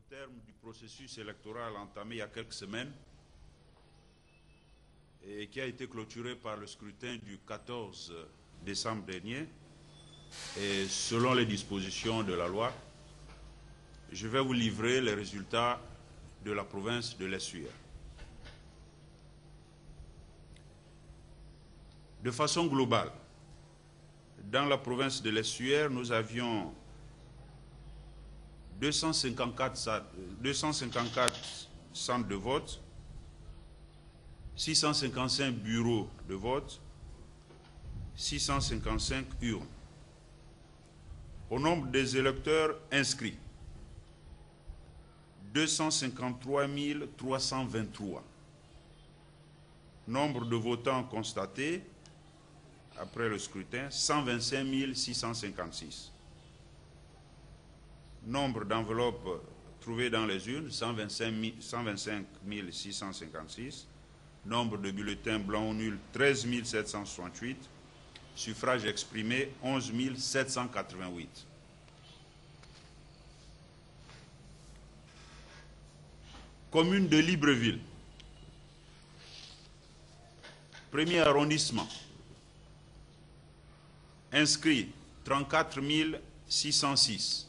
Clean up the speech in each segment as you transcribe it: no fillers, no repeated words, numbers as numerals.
terme du processus électoral entamé il y a quelques semaines et qui a été clôturé par le scrutin du 14 décembre dernier, et selon les dispositions de la loi, je vais vous livrer les résultats de la province de l'Essuyer. De façon globale, dans la province de l'Essuyer, nous avions 254 centres de vote, 655 bureaux de vote, 655 urnes. Au nombre des électeurs inscrits, 253 323. Nombre de votants constatés après le scrutin, 125 656. Nombre d'enveloppes trouvées dans les urnes, 125 656. Nombre de bulletins blancs ou nuls, 13 768. Suffrages exprimés, 11 788. Commune de Libreville. Premier arrondissement. Inscrits, 34 606.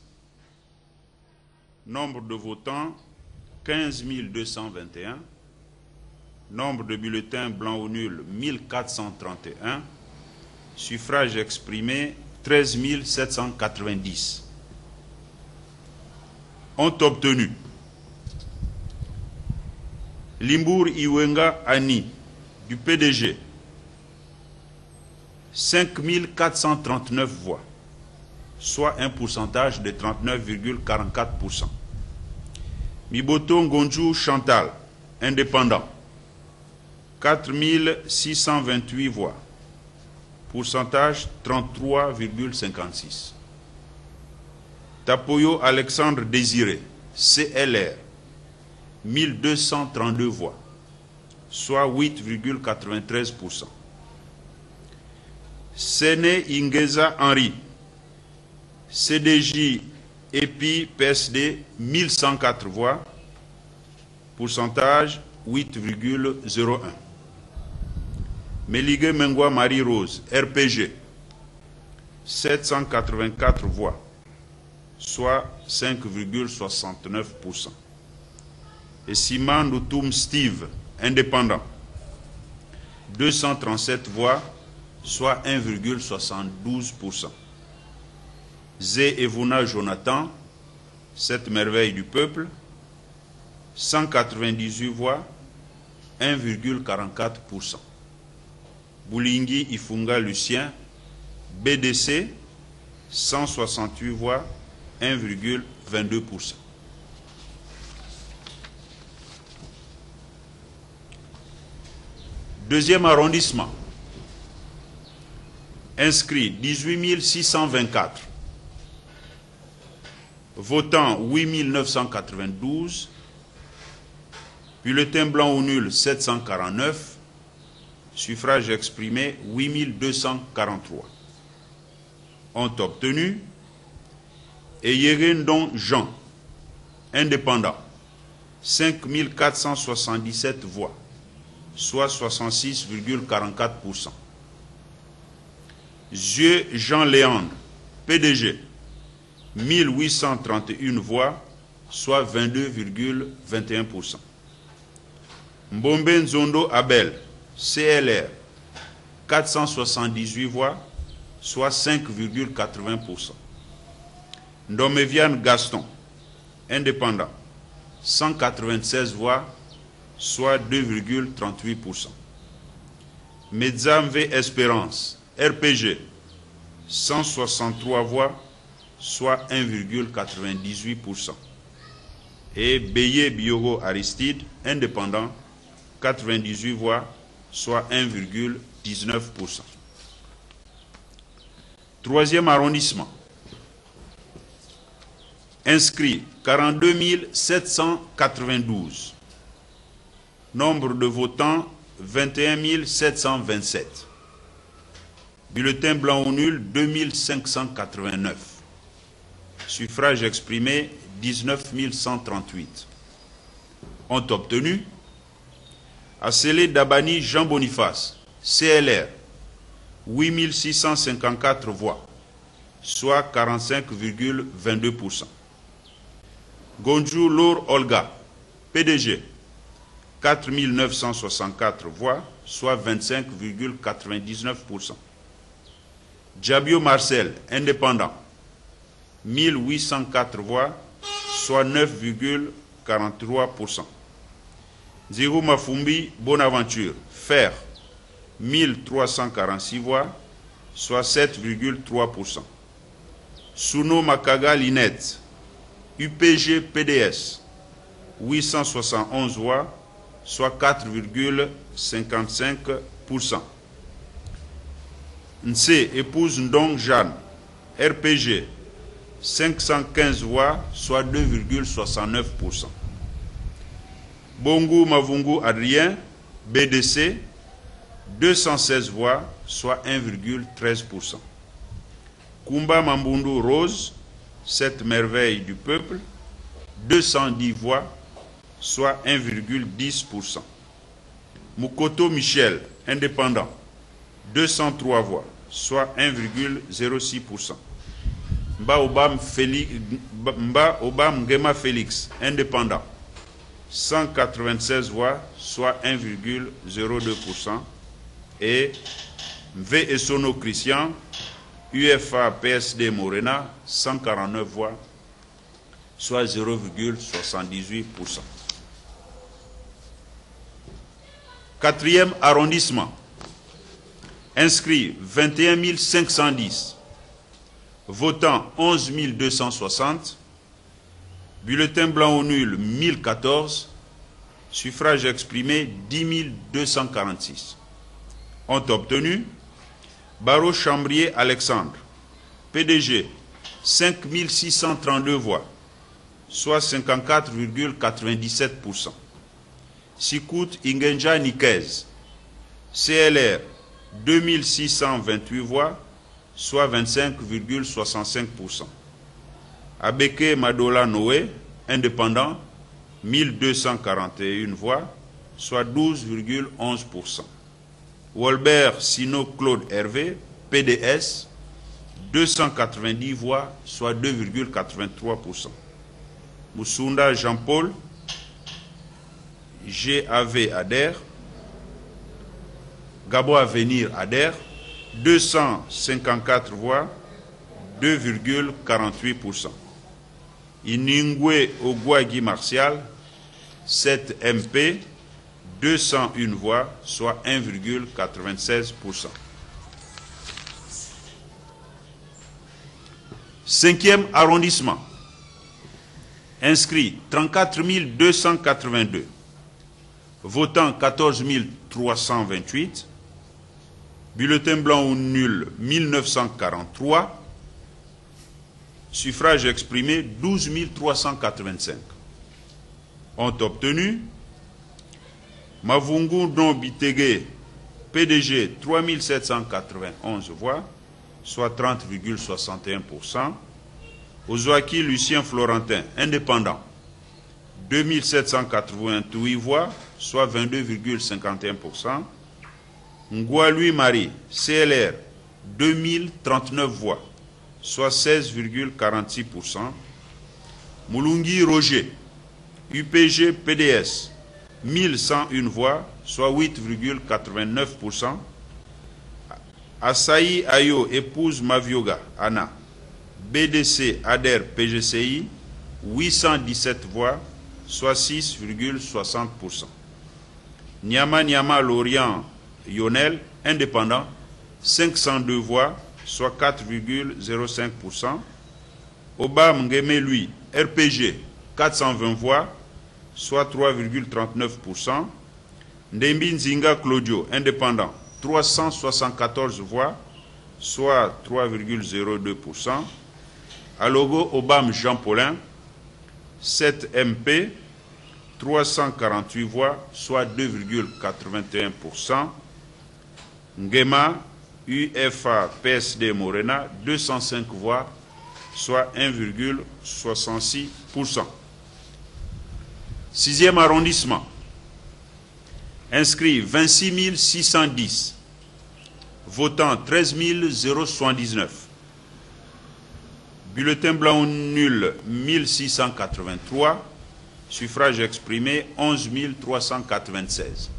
Nombre de votants, 15 221. Nombre de bulletins blancs ou nuls, 1431. Suffrages exprimés, 13 790. Ont obtenu Limbour Iwenga Ani, du PDG, 5 439 voix, soit un pourcentage de 39,44%. Miboto Ngonjou Chantal, indépendant, 4 628 voix, pourcentage 33,56. Tapoyo Alexandre Désiré, CLR, 1232 voix, soit 8,93%. Séné Ingeza Henri, CDJ EPI PSD, 1104 voix, pourcentage 8,01. Méligue Mengwa Marie-Rose, RPG, 784 voix, soit 5,69%. Et Siman Noutoum Steve, indépendant, 237 voix, soit 1,72%. Zé Evuna Jonathan, cette merveille du peuple, 198 voix, 1,44%. Boulingi Ifunga Lucien, BDC, 168 voix, 1,22%. Deuxième arrondissement. Inscrits 18 624. Votants 8 992. Bulletins blancs ou nuls 749. Suffrages exprimés 8 243. Ont obtenu Eyerendon Jean, indépendant, 5 477 voix, soit 66,44%. Zieux Jean Léandre, PDG, 1831 voix, soit 22,21%. Mbombe Nzondo Abel, CLR, 478 voix, soit 5,80%. Ndomevian Gaston, indépendant, 196 voix, soit 2,38%. Medzamve Espérance, RPG, 163 voix, soit 1,98%. Et Beye Biogo Aristide, indépendant, 98 voix, soit 1,19%. Troisième arrondissement. Inscrits 42 792. Nombre de votants 21 727. Bulletins blancs ou nuls 2589. Suffrages exprimés 19 138. Ont obtenu Assélé Dabani Jean Boniface, CLR, 8 654 voix, soit 45,22%. Gonjou Lour Olga, PDG, 4 964 voix, soit 25,99%. Djabio Marcel, indépendant, 1804 voix, soit 9,43%. Zirou Mafumbi Bonaventure, Fer, 1346 voix, soit 7,3%. Souno Makaga Linette, UPG PDS, 871 voix, soit 4,55%. Nse épouse Ndong Jeanne, RPG, 515 voix, soit 2,69%. Bongo Mavungu Adrien, BDC, 216 voix, soit 1,13%. Kumba Mambundu Rose, cette merveille du peuple, 210 voix, soit 1,10%. Mukoto Michel, indépendant, 203 voix, soit 1,06%. Mba Obam Ngema Félix, indépendant, 196 voix, soit 1,02%. Et V. Essono Christian, UFA PSD Morena, 149 voix, soit 0,78%. Quatrième arrondissement. Inscrits 21 510, votants 11 260, bulletins blancs ou nuls 1014, suffrages exprimés 10 246. Ont obtenu Barreau Chambrier Alexandre, PDG, 5 632 voix, soit 54,97%. Sikout Ingenja Nikez, CLR, 2628 voix, soit 25,65%. Abeke Madola Noé, indépendant, 1241 voix, soit 12,11%. Wolbert Sino Claude Hervé, PDS, 290 voix, soit 2,83%. Moussunda Jean-Paul, GAV Ader, Gabo Avenir Ader, 254 voix, 2,48%. Iningwe Ogwagi Martial, 7 MP, 201 voix, soit 1,96%. Cinquième arrondissement. Inscrits 34 282. Votants 14 328. Bulletins blancs ou nuls 1943. Suffrages exprimés 12 385. Ont obtenu Mavungu Don Bitege, PDG, 3791 voix, soit 30,61%. Ozouaki Lucien Florentin, indépendant, 2788 voix, soit 22,51%. Ngwa Louis Marie, CLR, 2039 voix, soit 16,46%. Moulungi Roger, UPG PDS, 1101 voix, soit 8,89%. Asaï Ayo, épouse Mavioga, Anna, BDC Ader PGCI, 817 voix, soit 6,60%. Nyama Lorient Yonel, indépendant, 502 voix, soit 4,05%. Obam Ngeme lui, RPG, 420 voix, soit 3,39%. Ndembi Nzinga Claudio, indépendant, 374 voix, soit 3,02%. Alogo Obam Jean Paulin, 7 MP, 348 voix, soit 2,81%. Ngema, UFA PSD Morena, 205 voix, soit 1,66%. 6e arrondissement, inscrit 26 610, votant 13 079, bulletin blanc ou nul 1683, suffrage exprimé 11 396.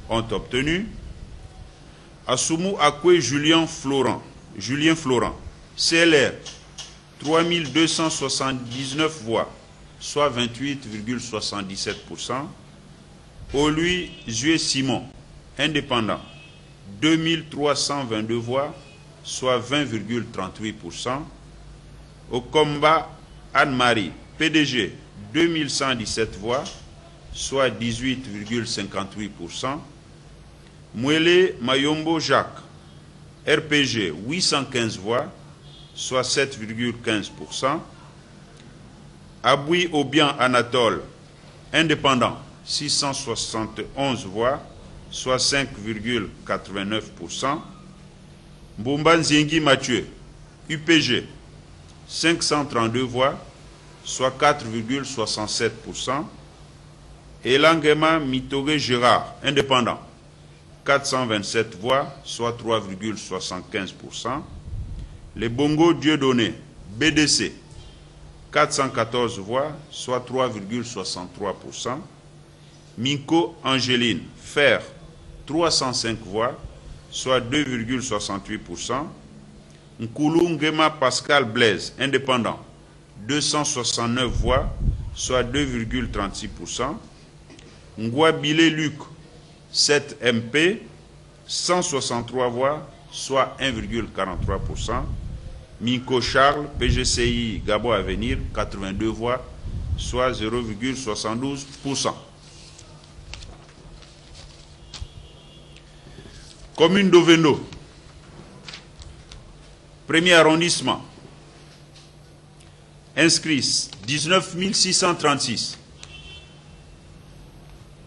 Ont obtenu Assoumou Akwe Julien Florent, CLR, 3279 voix, soit 28,77%. Olui Zue Simon, indépendant, 2322 voix, soit 20,38%. Okomba Anne-Marie, PDG, 2117 voix, soit 18,58%. Mouele Mayombo Jacques, RPG, 815 voix, soit 7,15%. Aboui Obian Anatole, indépendant, 671 voix, soit 5,89%. Mbumba Nziengi Mathieu, UPG, 532 voix, soit 4,67%. Elangema Mitoge Gérard, indépendant, 427 voix, soit 3,75%. Les Bongo Dieudonné, BDC, 414 voix, soit 3,63%. Minko Angéline, Fer, 305 voix, soit 2,68%. Nkoulou Ngema Pascal Blaise, indépendant, 269 voix, soit 2,36%. Ngouabile Luc, 7 MP, 163 voix, soit 1,43%. Minko Charles, PGCI Gabo Avenir, 82 voix, soit 0,72%. Commune d'Ovendo, premier arrondissement, inscrits 19 636,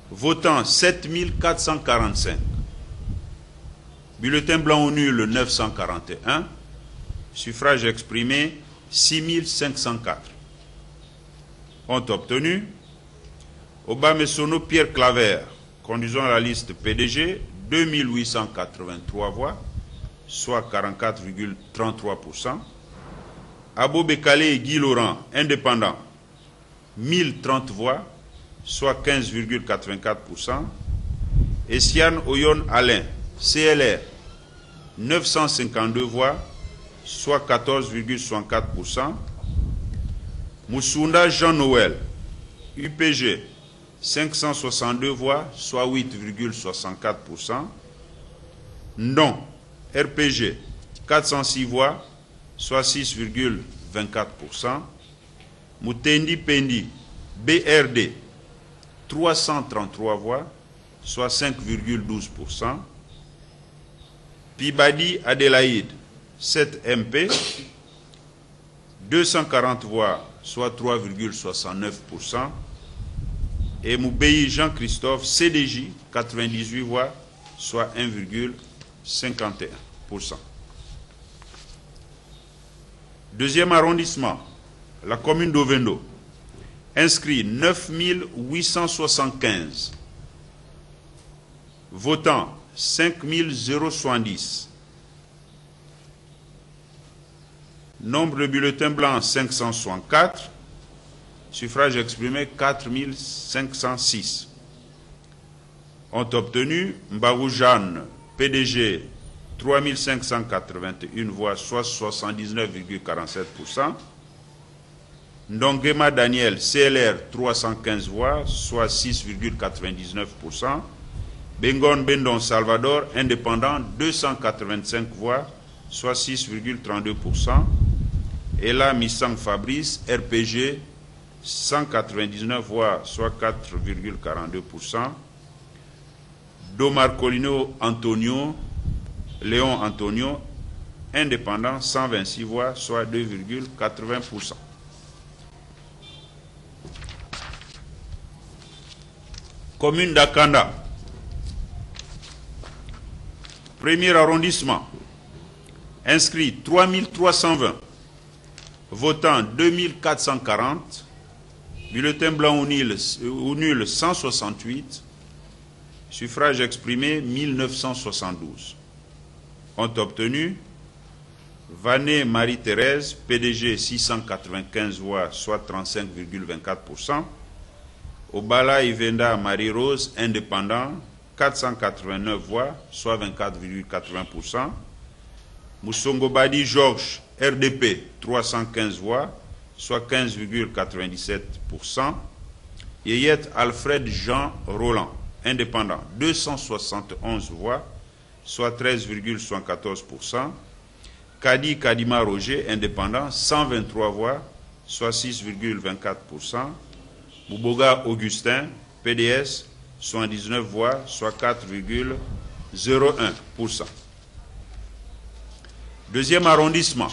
votants 7 445, bulletin blanc ou nul 941, suffrage exprimé 6 504. Ont obtenu Obamesono Pierre Claver, conduisant la liste PDG, 2883 voix, soit 44,33%. Abo Bekale Guy Laurent, indépendant, 1030 voix, soit 15,84%. Essiane Oyon Alain, CLR, 952 voix, soit 14,64%. Moussunda Jean-Noël, UPG, 562 voix, soit 8,64%. Non, RPG, 406 voix, soit 6,24%. Moutendi Pendi, BRD, 333 voix, soit 5,12%. Pibadi Adélaïde, 7 MP, 240 voix, soit 3,69%. Et Moubeyi Jean-Christophe, CDJ, 98 voix, soit 1,51%. Deuxième arrondissement, la commune d'Ovendo, inscrit 9 875, votants 5 070, nombre de bulletins blancs 564, suffrage exprimé 4 506. Ont obtenu Mbarou Jeanne, PDG, 3 581 voix, soit 79,47%. Ndongema Daniel, CLR, 315 voix, soit 6,99%. Bengon Bendon Salvador, indépendant, 285 voix, soit 6,32%. Ela Missang Fabrice, RPG, 199 voix, soit 4,42%. Domarcolino Antonio, Léon Antonio, indépendant, 126 voix, soit 2,80%. Commune d'Akanda, premier arrondissement, inscrit 3 320, Votants 2440. Bulletin blanc ou nul 168. Suffrage exprimé 1972. Ont obtenu Vané Marie-Thérèse, PDG 695 voix, soit 35,24%. Obala Ivenda Marie-Rose, indépendant, 489 voix, soit 24,80%. Moussongobadi Georges, RDP, 315 voix, soit 15,97%. Yeyet Alfred Jean Roland, indépendant, 271 voix, soit 13,74%. Kadi Kadima Roger, indépendant, 123 voix, soit 6,24%. Bouboga Augustin, PDS, 79 voix, soit 4,01%. Deuxième arrondissement.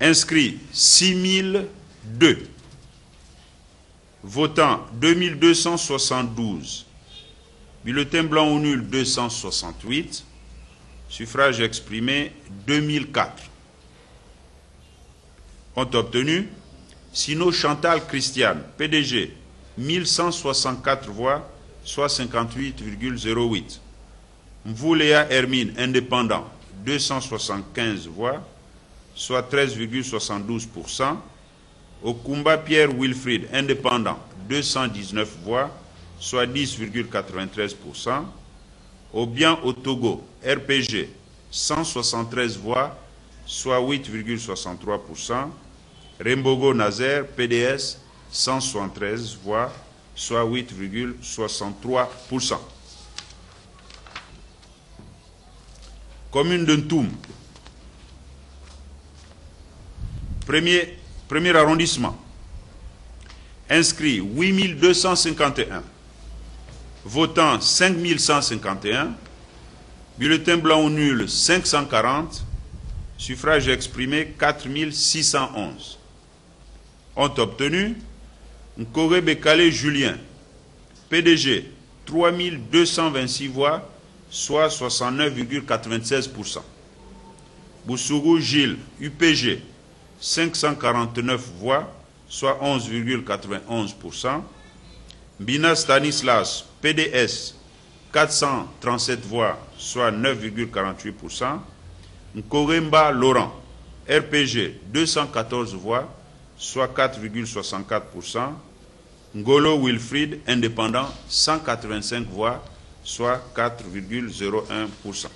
Inscrits 6002. Votants 2272. Bulletin blanc ou nul 268. Suffrage exprimé 2004. Ont obtenu Sino Chantal Christiane, PDG, 1164 voix, soit 58,08. Mvouléa Hermine, indépendant, 275 voix, soit 13,72%. Okumba Pierre Wilfried, indépendant, 219 voix, soit 10,93%. Obian au Togo, RPG, 173 voix, soit 8,63%. Rembogo Nazaire, PDS, 173 voix, soit 8,63%. Commune de Ntoum. Premier arrondissement. Inscrits 8251. Votants 5151. Bulletin blanc ou nul 540. Suffrage exprimé 4611. Ont obtenu Nkore Bekale Julien, PDG, 3226 voix, soit 69,96%. Boussourou Gilles, UPG, 549 voix, soit 11,91%. Bina Stanislas, PDS, 437 voix, soit 9,48%. Nkoremba Laurent, RPG, 214 voix, soit 4,64%. Ngolo Wilfried, indépendant, 185 voix, soit 4,01%.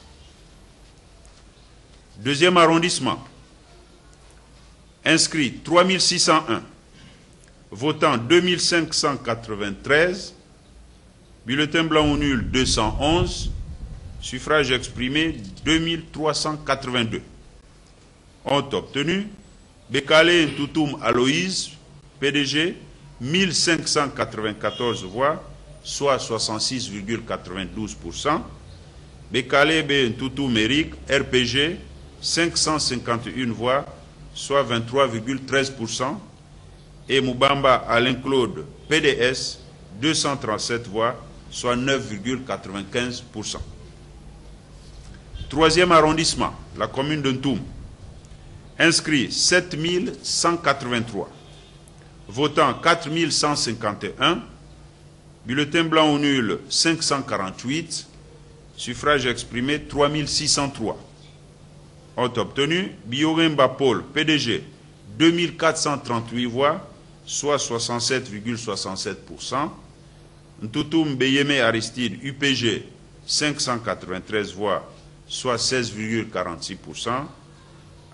Deuxième arrondissement. Inscrits 3601. Votants 2593. Bulletin blanc ou nul 211. Suffrage exprimé 2382. Ont obtenu Bekale Ntoutoum Aloïse, PDG, 1594 voix, soit 66,92%. Bekale Ntoutoum Eric, RPG, 551 voix, soit 23,13%. Et Moubamba Alain Claude, PDS, 237 voix, soit 9,95%. Troisième arrondissement, la commune de Ntoum. Inscrits 7183. Votants 4151. Bulletin blanc ou nul 548. Suffrage exprimé 3603. Ont obtenu Bioremba Paul, PDG, 2438 voix, soit 67,67%. Ntoutoum Beyeme Aristide, UPG, 593 voix, soit 16,46%.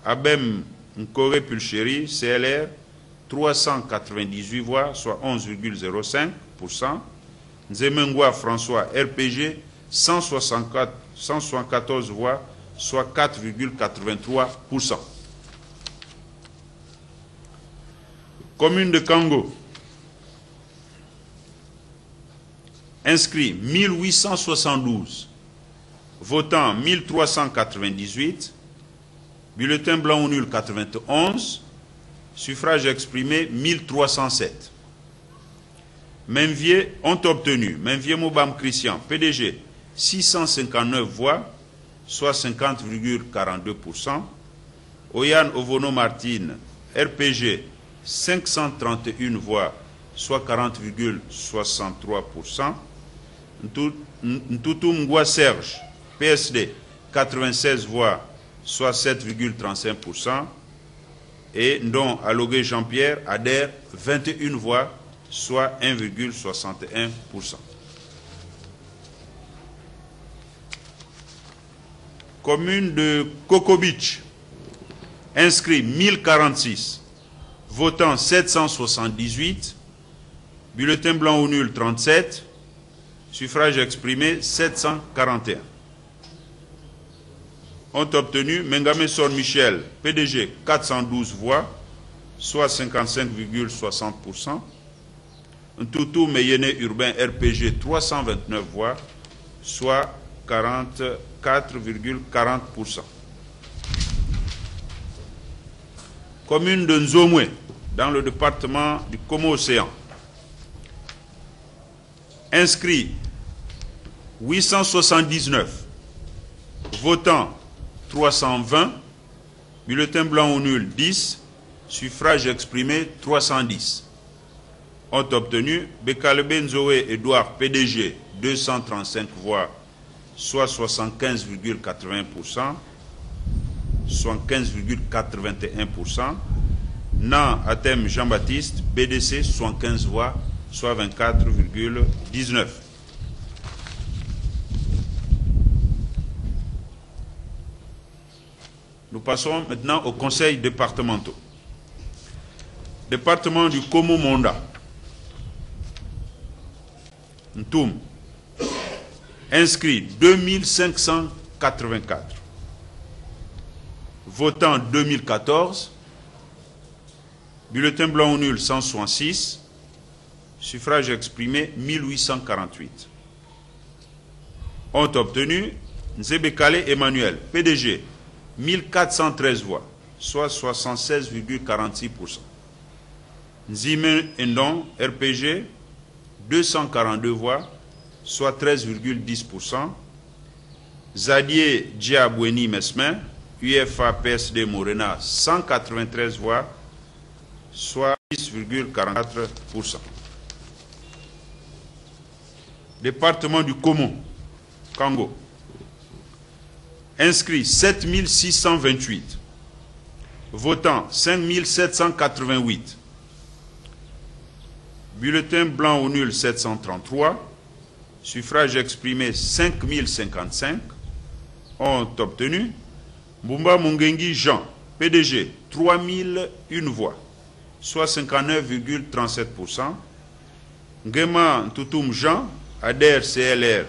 Abem Nkore Pulchéry, CLR, 398 voix, soit 11,05%. Nzemengwa François, RPG, 174 voix, soit 4,83%. Commune de Kango. Inscrits 1872. Votants 1398. Bulletin blanc ou nul 91. Suffrage exprimé 1307. Menvier ont obtenu Menvier Moubam Christian, PDG, 659 voix, soit 50,42%. Oyan Ovono Martine, RPG, 531 voix, soit 40,63%. Ntoutoum Ngwa Serge, PSD, 96 voix, soit 7,35%. Et Ndon Alogué Jean-Pierre, ADER, 21 voix, soit 1,61%. Commune de Coco Beach, inscrit 1046, votant 778, bulletin blanc ou nul 37, suffrage exprimé 741. Ont obtenu Mengame Son Michel, PDG, 412 voix, soit 55,60%. Ntoutou Meyene Urbain RPG, 329 voix, soit 44,40%. Commune de Nzomwe, dans le département du Como-Océan. Inscrit 879, votant 320, bulletin blanc ou nul 10, suffrage exprimé 310. Ont obtenu Bekalebe Nzoé Edouard PDG, 235 voix, soit 75,80%, 75,81%. Nan Atem Jean-Baptiste, BDC, 75 voix, soit 24,19%. Nous passons maintenant aux conseils départementaux. Département du Como-Monda. Ntoum. Inscrit 2584. Votant 2014. Bulletin blanc ou nul 166. Suffrage exprimé 1848. Ont obtenu Nzebekale Emmanuel, PDG, 1413 voix, soit 76,46%. Nzime Ndon, RPG, 242 voix, soit 13,10%. Zadier Djiaboueni Mesmin, UFA PSD Morena, 193 voix, soit 10,44%. Département du Congo. Inscrit 7628. Votant 5788. Bulletin blanc ou nul 733. Suffrage exprimé 5055. Ont obtenu Mbumba Mungengi Jean, PDG, 3001 voix, soit 59,37%. Ngema Ntoutoum Jean, ADER CLR,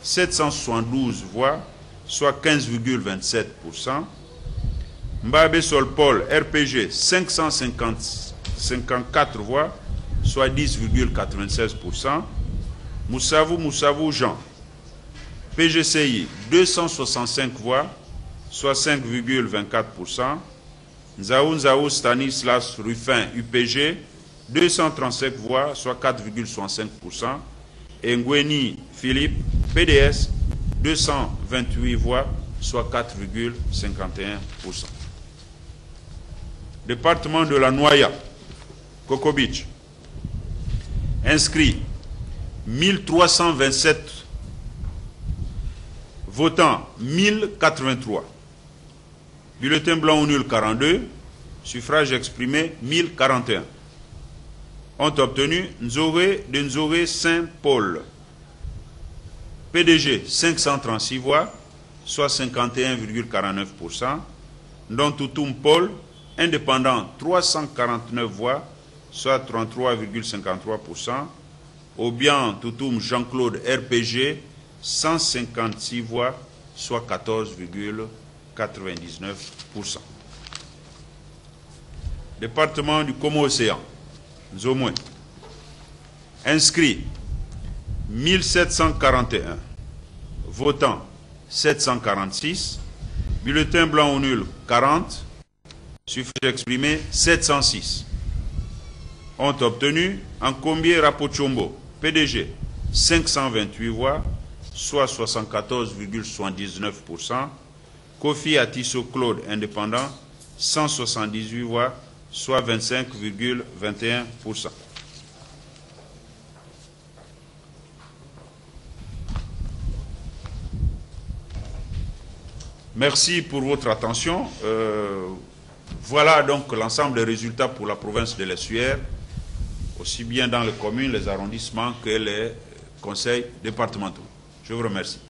772 voix, soit 15,27%. Mbabe Sol Paul, RPG, 554 voix, soit 10,96%. Moussavou Jean, PGCI, 265 voix, soit 5,24%. Nzaou Stanislas Ruffin, UPG, 235 voix, soit 4,65%. Et Ngweni Philippe, PDS, 228 voix, soit 4,51%. Département de la Noya, Coco Beach. Inscrit 1327. Votant 1083. Bulletin blanc ou nul 42. Suffrage exprimé 1041. Ont obtenu Nzoré de Nzoré Saint-Paul, PDG, 536 voix, soit 51,49%. Dont Toutoum Paul, indépendant, 349 voix, soit 33,53%. Obian Toutoum Jean-Claude, RPG, 156 voix, soit 14,99%. Département du Como-Océan. Nzomwe. Inscrit 1741. Votant 746. Bulletin blanc ou nul 40. Suffrage exprimé 706. Ont obtenu Nkombié Rapochombo, PDG, 528 voix, soit 74,79%. Kofi Atisso Claude, indépendant, 178 voix, soit 25,21%. Merci pour votre attention. Voilà donc l'ensemble des résultats pour la province de l'Essuaire, aussi bien dans les communes, les arrondissements que les conseils départementaux. Je vous remercie.